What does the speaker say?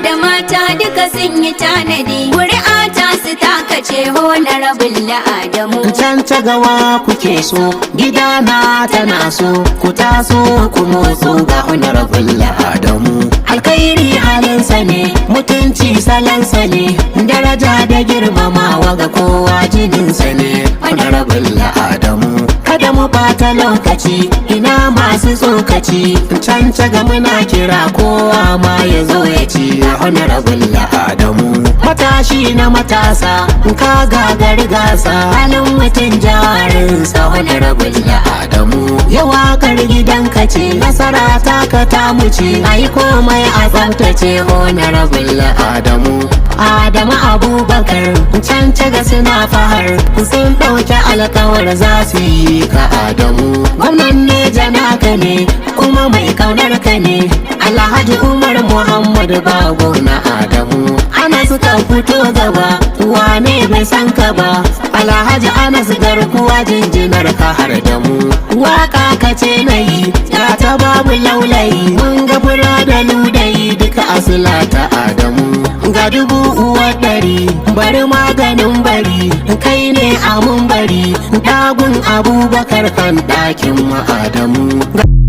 da mata duka sun yi tanadi, ƙuri'a ta su takace Honorable Adamu. Can ta gawa kuke so, gidana tana so, ku taso ku motso ga Honorable Adamu. Alkhairi halinsa ne, mutunci salansa ne, daraja da girmamawa ga kowa jininsa ne, Honorable Adamu. Kada mu bata lokaci, ina masu tsokaci, can ga muna kira kowa ma ya zo ya ci Honorable Adamu. Matashi na matasa, ka gagari gasa, halin mutum jarinsa Honorable Adamu. Yawakar gidanka ce, nasara taka ta muce, ai komai a tsaftace Honorable Adamu. Adamu Abubakar, can ga suna fahar, sun ɗauki alkawar za su yi ka Adamu. Gwamnan ne janaka ne, kuma mai kaunar ka ne, Alhaji Umar Muhammad Bago na Adamu. Ana suka fito gaba, wane bai san ka ba, Alhaji Anas garkuwa jinjinar ka har da mu. Waka ka ce na yi, ya ta babu laulayi, mun ga fura da ludayi duka asila ta Adamu. Ga dubu uwa ɗari, bari maganin bari, kai ne a mun bari, ɗagun Abubakar kan ɗakin mu Adamu.